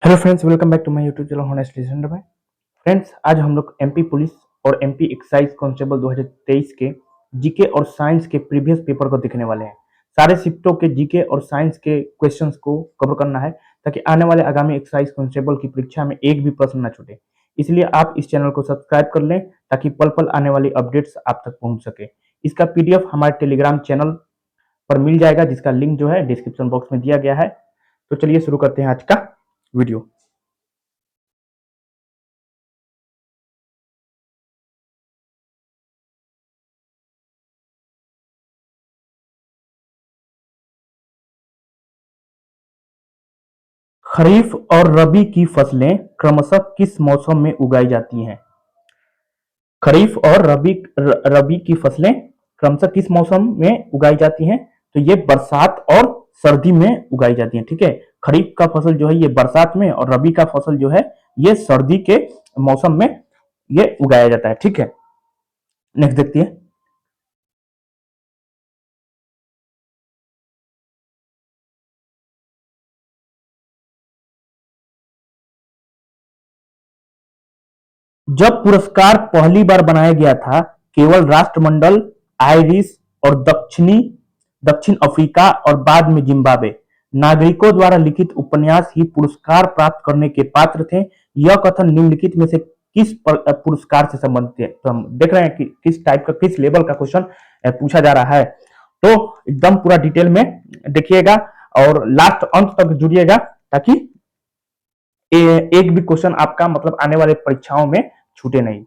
Hello friends, welcome back to my YouTube channel honest listener भाई। Friends, आज हम लोग एमपी पुलिस और एमपी एक्साइज कांस्टेबल 2023 के जीके और साइंस के प्रीवियस पेपर को देखने वाले हैं। सारे शिफ्टों के जीके और साइंस के क्वेश्चंस को कवर करना है ताकि आने वाले आगामी एक्साइज कांस्टेबल की परीक्षा में एक भी प्रश्न न छूटे। इसलिए आप इस चैनल को सब्सक्राइब कर लें ताकि पल पल आने वाली अपडेट्स आप तक पहुंच सके। इसका पीडीएफ हमारे टेलीग्राम चैनल पर मिल जाएगा, जिसका लिंक जो है डिस्क्रिप्शन बॉक्स में दिया गया है। तो चलिए शुरू करते हैं आज का वीडियो। खरीफ और रबी की फसलें क्रमशः किस मौसम में उगाई जाती हैं? खरीफ और रबी की फसलें क्रमशः किस मौसम में उगाई जाती हैं? तो ये बरसात और सर्दी में उगाई जाती हैं। ठीक है, खरीफ का फसल जो है ये बरसात में और रबी का फसल जो है ये सर्दी के मौसम में ये उगाया जाता है। ठीक है, नेक्स्ट देखते हैं। जब पुरस्कार पहली बार बनाया गया था, केवल राष्ट्रमंडल, आयरिश और दक्षिण अफ्रीका और बाद में जिम्बाब्वे नागरिकों द्वारा लिखित उपन्यास ही पुरस्कार प्राप्त करने के पात्र थे। यह कथन निम्नलिखित में से किस पुरस्कार से संबंधित है? तो हम देख रहे हैं कि किस टाइप का, किस लेवल का क्वेश्चन पूछा जा रहा है। तो एकदम पूरा डिटेल में देखिएगा और लास्ट अंत तक जुड़िएगा ताकि एक भी क्वेश्चन आपका मतलब आने वाले परीक्षाओं में छूटे नहीं।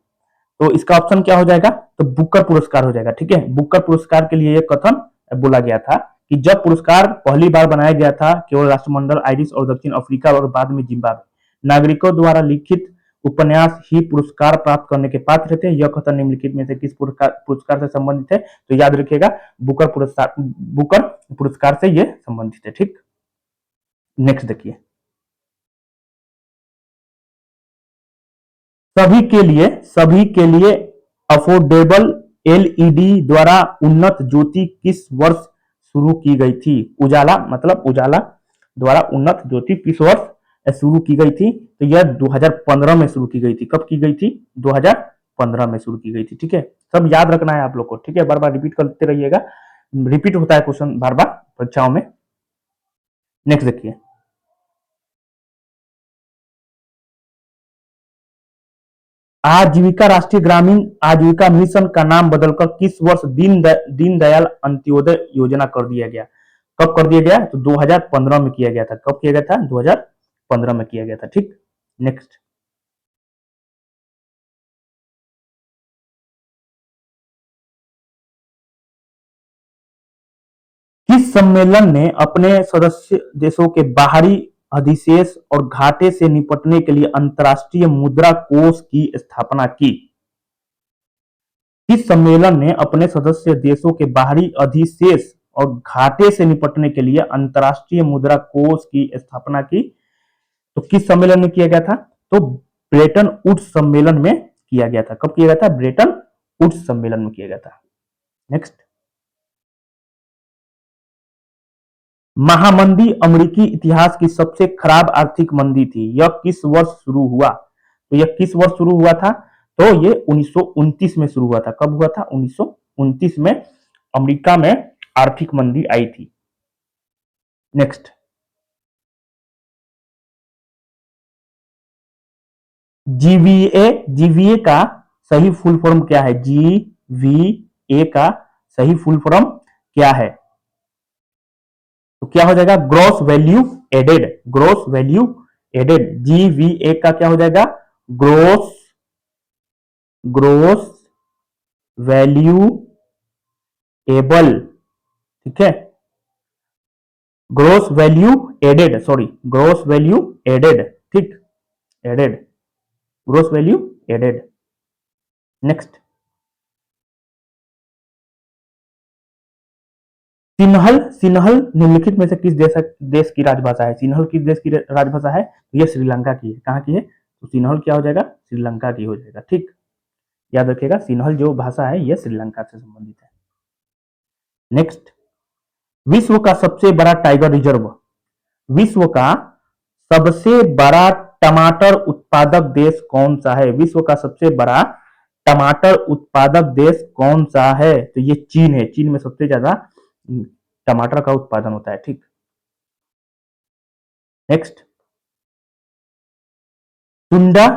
तो इसका ऑप्शन क्या हो जाएगा? तो बुकर पुरस्कार हो जाएगा। ठीक है, बुकर पुरस्कार के लिए यह कथन बोला गया था कि जब पुरस्कार पहली बार बनाया गया था, केवल राष्ट्रमंडल, आयरिश और दक्षिण अफ्रीका और बाद में जिम्बाब्वे नागरिकों द्वारा लिखित उपन्यास ही पुरस्कार प्राप्त करने के पात्र थे। यह कथन निम्नलिखित में से किस पुरस्कार से संबंधित है? तो याद रखिएगा, बुकर पुरस्कार से यह संबंधित है। ठीक, नेक्स्ट देखिए। सभी के लिए अफोर्डेबल एलईडी द्वारा उन्नत ज्योति किस वर्ष शुरू की गई थी? उजाला मतलब उजाला द्वारा उन्नत ज्योति किस वर्ष शुरू की गई थी? तो यह 2015 में शुरू की गई थी। कब की गई थी? 2015 में शुरू की गई थी। ठीक है, सब याद रखना है आप लोग को। ठीक है, बार बार रिपीट करते रहिएगा, रिपीट होता है क्वेश्चन बार बार परीक्षाओं में। नेक्स्ट देखिए। आजीविका राष्ट्रीय ग्रामीण आजीविका मिशन का नाम बदलकर किस वर्ष दीनदयाल अंत्योदय योजना कर दिया गया? कब कर दिया गया? तो 2015 में किया गया था। कब किया गया था? 2015 में किया गया था। ठीक, नेक्स्ट। किस सम्मेलन ने अपने सदस्य देशों के बाहरी अधिशेष और घाटे से निपटने के लिए अंतर्राष्ट्रीय मुद्रा कोष की स्थापना की? इस सम्मेलन ने अपने सदस्य देशों के बाहरी अधिशेष और घाटे से निपटने के लिए अंतर्राष्ट्रीय मुद्रा कोष की स्थापना की। तो किस सम्मेलन में किया गया था? तो ब्रेटन वुड्स सम्मेलन में किया गया था। कब किया गया था? ब्रेटन वुड्स सम्मेलन में किया गया था। नेक्स्ट। महामंदी अमेरिकी इतिहास की सबसे खराब आर्थिक मंदी थी। यह किस वर्ष शुरू हुआ? तो यह किस वर्ष शुरू हुआ था? तो ये 1929 में शुरू हुआ था। कब हुआ था? 1929 में अमेरिका में आर्थिक मंदी आई थी। नेक्स्ट। जीवीए का सही फुल फॉर्म क्या है? जीवीए का सही फुल फॉर्म क्या है? तो क्या हो जाएगा? Gross value added. Gross value added. GVA का क्या हो जाएगा? Gross gross value able. ठीक है, gross value added, sorry, gross value added. ठीक, added, gross value added. Next. सिन्हल सिन्हल निम्नलिखित में से किस देश की राजभाषा है? सिन्हल किस देश की राजभाषा है? तो यह श्रीलंका की है। कहाँ की है? तो सिन्हल क्या हो जाएगा? श्रीलंका की हो जाएगा। ठीक, याद रखिएगा, सिन्हल जो भाषा है यह श्रीलंका से संबंधित है। नेक्स्ट। विश्व का सबसे बड़ा टाइगर रिजर्व विश्व का सबसे बड़ा टमाटर उत्पादक देश कौन सा है? विश्व का सबसे बड़ा टमाटर उत्पादक देश कौन सा है? तो ये चीन है। चीन में सबसे ज्यादा टमाटर का उत्पादन होता है। ठीक, नेक्स्ट, सुंडा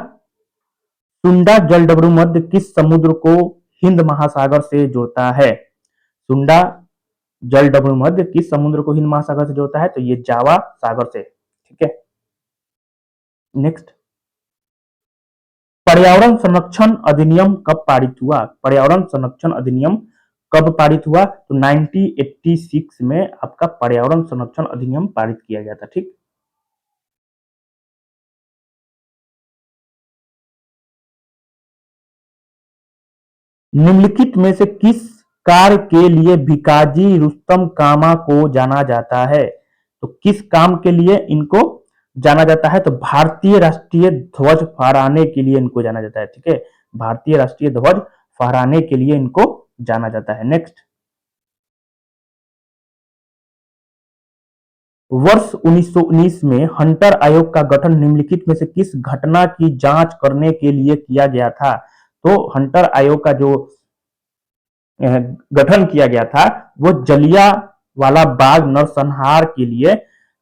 सुंडा जलडमरू मध्य किस समुद्र को हिंद महासागर से जोड़ता है? सुंडा जलडमरू मध्य किस समुद्र को हिंद महासागर से जोड़ता है? तो ये जावा सागर से। ठीक है, नेक्स्ट, पर्यावरण संरक्षण अधिनियम कब पारित हुआ? पर्यावरण संरक्षण अधिनियम कब पारित हुआ? तो 1986 में आपका पर्यावरण संरक्षण अधिनियम पारित किया गया था। ठीक, निम्नलिखित में से किस कार्य के लिए भिकाजी रुस्तम कामा को जाना जाता है? तो किस काम के लिए इनको जाना जाता है? तो भारतीय राष्ट्रीय ध्वज फहराने के लिए इनको जाना जाता है। ठीक है, भारतीय राष्ट्रीय ध्वज फहराने के लिए इनको जाना जाता है। नेक्स्ट, वर्ष 1919 में हंटर आयोग का गठन निम्नलिखित में से किस घटना की जांच करने के लिए किया गया था? तो हंटर आयोग का जो गठन किया गया था वो जलिया वाला बाग नरसंहार के लिए,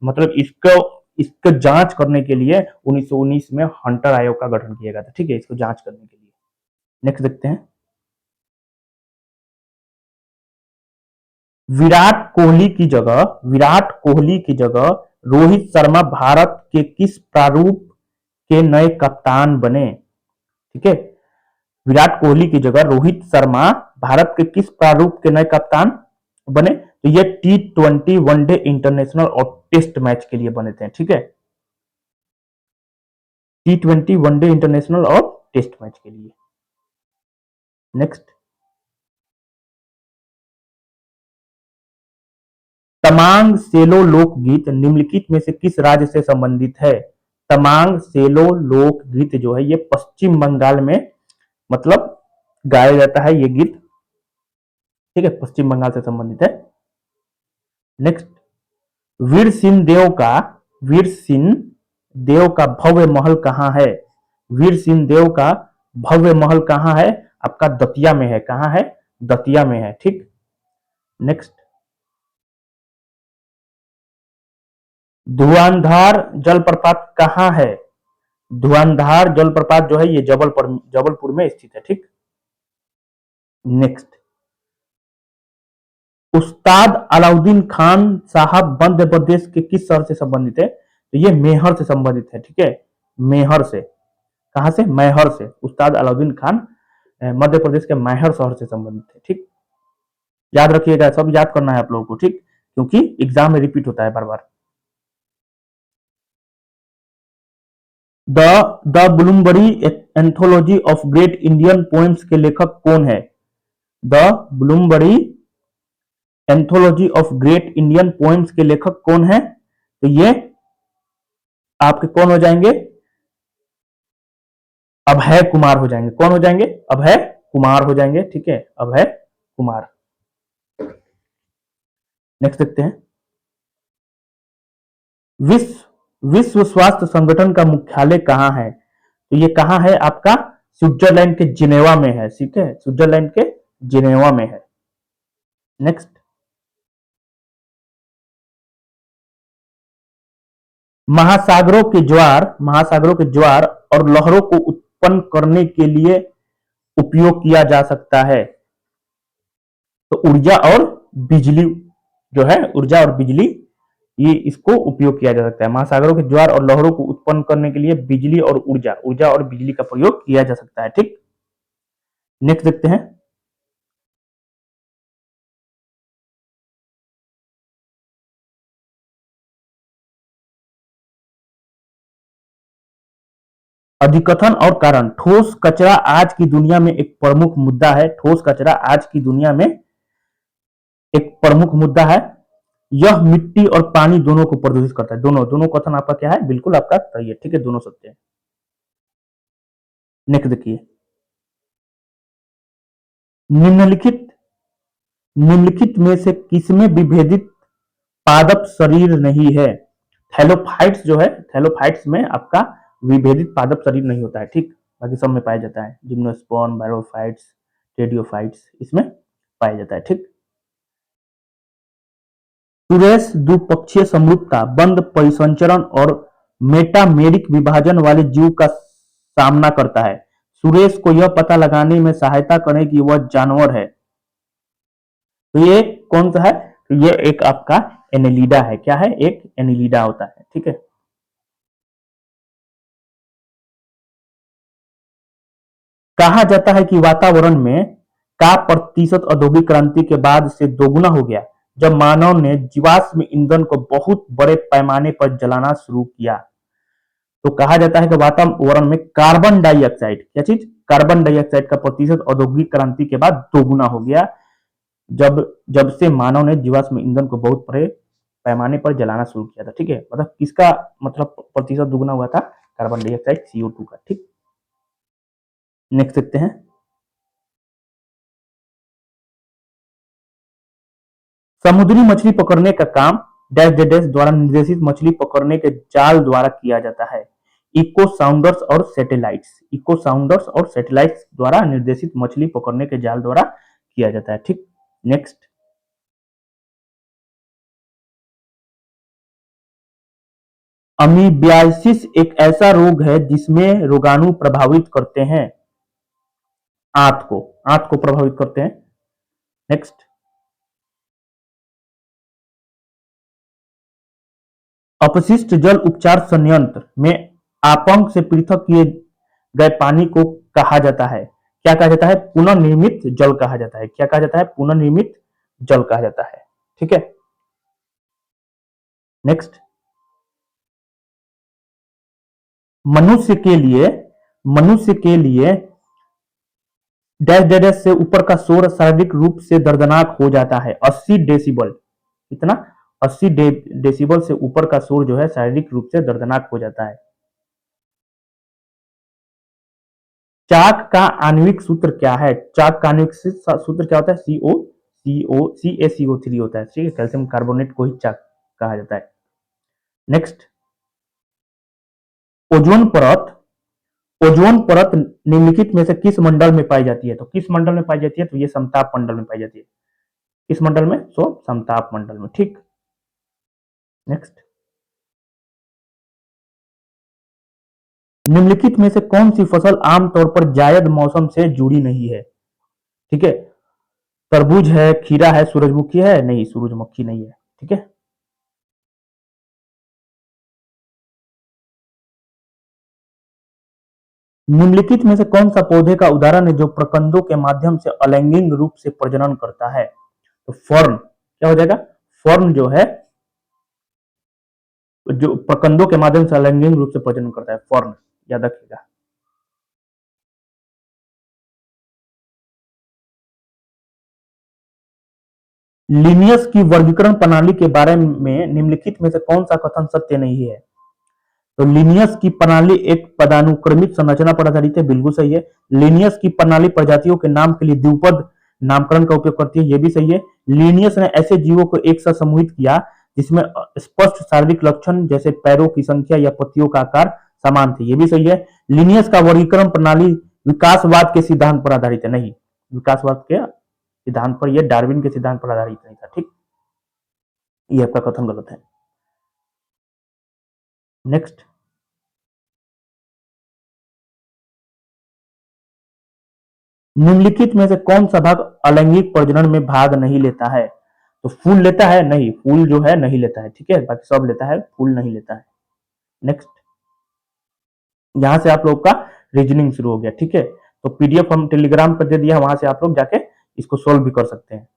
मतलब इसको जांच करने के लिए 1919 में हंटर आयोग का गठन किया गया था। ठीक है, इसको जांच करने के लिए। नेक्स्ट देखते हैं, विराट कोहली की जगह रोहित शर्मा भारत के किस प्रारूप के नए कप्तान बने? ठीक है, विराट कोहली की जगह रोहित शर्मा भारत के किस प्रारूप के नए कप्तान बने? तो ये T20 वनडे इंटरनेशनल और टेस्ट मैच के लिए बने थे। ठीक है, T20 वनडे इंटरनेशनल और टेस्ट मैच के लिए। नेक्स्ट, तमांग सेलो लोकगीत निम्नलिखित में से किस राज्य से संबंधित है? तमांग सेलो लोकगीत जो है ये पश्चिम बंगाल में मतलब गाया जाता है ये गीत। ठीक है, पश्चिम बंगाल से संबंधित है। नेक्स्ट, वीर सिंह देव का भव्य महल कहां है? वीर सिंह देव का भव्य महल कहां है? आपका दतिया में है। कहां है? दतिया में है। ठीक, नेक्स्ट, धुआंधार जलप्रपात कहां है? धुआंधार जलप्रपात जो है ये जबलपुर में स्थित है। ठीक, नेक्स्ट, उस्ताद अलाउद्दीन खान साहब मध्य प्रदेश के किस शहर से संबंधित है? तो ये मेहर से संबंधित है। ठीक है, मेहर से। कहां से? मैहर से। उस्ताद अलाउद्दीन खान मध्य प्रदेश के मैहर शहर से संबंधित है। ठीक, याद रखिएगा, सब याद करना है आप लोगों को। ठीक, क्योंकि एग्जाम में रिपीट होता है बार बार। The the Bloomsbury anthology of great Indian poems के लेखक कौन है? The Bloomsbury anthology of great Indian poems के लेखक कौन है? तो ये आपके कौन हो जाएंगे? अभय कुमार हो जाएंगे। कौन हो जाएंगे? अभय कुमार हो जाएंगे। ठीक है, अभय कुमार। नेक्स्ट देखते हैं, विश्व स्वास्थ्य संगठन का मुख्यालय कहां है? तो ये कहां है? आपका स्विट्जरलैंड के जिनेवा में है। ठीक है, स्विट्जरलैंड के जिनेवा में है। नेक्स्ट, महासागरों के ज्वार और लहरों को उत्पन्न करने के लिए उपयोग किया जा सकता है। तो ऊर्जा और बिजली ये इसको उपयोग किया जा सकता है। महासागरों के ज्वार और लहरों को उत्पन्न करने के लिए बिजली और ऊर्जा और बिजली का प्रयोग किया जा सकता है। ठीक, नेक्स्ट देखते हैं, अधिकथन और कारण। ठोस कचरा आज की दुनिया में एक प्रमुख मुद्दा है। ठोस कचरा आज की दुनिया में एक प्रमुख मुद्दा है। यह मिट्टी और पानी दोनों को प्रदूषित करता है। दोनों कथन आपका क्या है? बिल्कुल आपका सही है। ठीक है, दोनों सत्य है। नेक्स्ट देखिए, निम्नलिखित निम्नलिखित में से किसमें विभेदित पादप शरीर नहीं है? थैलोफाइट्स जो है, थैलोफाइट्स में आपका विभेदित पादप शरीर नहीं होता है, ठीक, बाकी सब में पाया जाता है। जिम्नोस्पर्म, बैरोफाइट्स, टेरिडोफाइट्स इसमें पाया जाता है, ठीक। सुरेश द्विपक्षीय समरूपता, बंद परिसंचरण और मेटामेरिक विभाजन वाले जीव का सामना करता है। सुरेश को यह पता लगाने में सहायता करें कि वह जानवर है। तो ये कौन सा है? तो ये एक आपका एनेलिडा है। क्या है? एक एनेलिडा होता है, ठीक है। कहा जाता है कि वातावरण में का प्रतिशत औद्योगिक क्रांति के बाद से दोगुना हो गया जब मानव ने जीवाश्म ईंधन को बहुत बड़े पैमाने पर जलाना शुरू किया। तो कहा जाता है कि वातावरण में कार्बन डाइऑक्साइड, क्या चीज? कार्बन डाइऑक्साइड का प्रतिशत औद्योगिक क्रांति के बाद दोगुना हो गया जब जब से मानव ने जीवाश्म ईंधन को बहुत बड़े पैमाने पर जलाना शुरू किया था, ठीक है। मतलब किसका मतलब प्रतिशत दुगुना हुआ था? कार्बन डाइऑक्साइड, CO2 का, ठीक। नेक्स्ट देखते हैं। समुद्री मछली पकड़ने का काम डैश डैश डैश द्वारा निर्देशित मछली पकड़ने के जाल द्वारा किया जाता है। इको साउंडर्स और सैटेलाइट्स, इको साउंडर्स और सैटेलाइट्स द्वारा निर्देशित मछली पकड़ने के जाल द्वारा किया जाता है, ठीक। नेक्स्ट। अमीबियासिस एक ऐसा रोग है जिसमें रोगाणु प्रभावित करते हैं आंत को, आंत को प्रभावित करते हैं। नेक्स्ट। अपशिष्ट जल उपचार संयंत्र में आपंक से पृथक किए गए पानी को कहा जाता है, क्या कहा जाता है? पुनर्निर्मित जल कहा जाता है। क्या कहा जाता है? पुनर्निर्मित जल कहा जाता है, ठीक है। नेक्स्ट। मनुष्य के लिए मनुष्य के लिए डैश डैश से ऊपर का शोर शारीरिक रूप से दर्दनाक हो जाता है। 80 डेसिबल, कितना? 80 डेसिबल से ऊपर का शोर जो है शारीरिक रूप से दर्दनाक हो जाता है। चाक का आणविक सूत्र क्या है? चाक का आणविक सूत्र क्या होता है? CaCO3 होता है, ठीक है। कैल्शियम कार्बोनेट को ही चाक कहा जाता है। नेक्स्ट। ओजोन परत, ओजोन परत निम्नलिखित में से किस मंडल में पाई जाती है? तो किस मंडल में पाई जाती है? तो ये समताप मंडल में पाई जाती है। किस मंडल में? सो समताप मंडल में, ठीक। नेक्स्ट। निम्नलिखित में से कौन सी फसल आमतौर पर जायद मौसम से जुड़ी नहीं है? ठीक है। तरबूज है, खीरा है, सूरजमुखी है? नहीं, सूरजमुखी नहीं है, ठीक है। निम्नलिखित में से कौन सा पौधे का उदाहरण है जो प्रकंदों के माध्यम से अलैंगिक रूप से प्रजनन करता है? तो फर्न, क्या हो जाएगा? फर्न जो है, जो प्रकंदों के माध्यम से अलैंगिक रूप से प्रजनन करता है, फर्न, याद रखिएगा। लिनियस की वर्गीकरण प्रणाली के बारे में निम्नलिखित में से कौन सा कथन सत्य नहीं है? तो लिनियस की प्रणाली एक पदानुक्रमित संरचना पर आधारित है, बिल्कुल सही है। लिनियस की प्रणाली प्रजातियों के नाम के लिए द्विपद नामकरण का उपयोग करती है, यह भी सही है। लिनियस ने ऐसे जीवों को एक साथ समूहित किया जिसमें स्पष्ट शारीरिक लक्षण जैसे पैरों की संख्या या पत्तियों का आकार समान थे, यह भी सही है। लिनियस का वर्गीकरण प्रणाली विकासवाद के सिद्धांत पर आधारित है, नहीं, विकासवाद के सिद्धांत पर, यह डार्विन के सिद्धांत पर आधारित नहीं था, ठीक। यह आपका कथन गलत है। नेक्स्ट। निम्नलिखित में से कौन सा भाग अलैंगिक प्रजनन में भाग नहीं लेता है? तो फूल लेता है? नहीं, फूल जो है नहीं लेता है, ठीक है। बाकी सब लेता है, फूल नहीं लेता है। नेक्स्ट। यहां से आप लोग का रीजनिंग शुरू हो गया, ठीक है। तो PDF हम टेलीग्राम पर दे दिया, वहां से आप लोग जाके इसको सोल्व भी कर सकते हैं।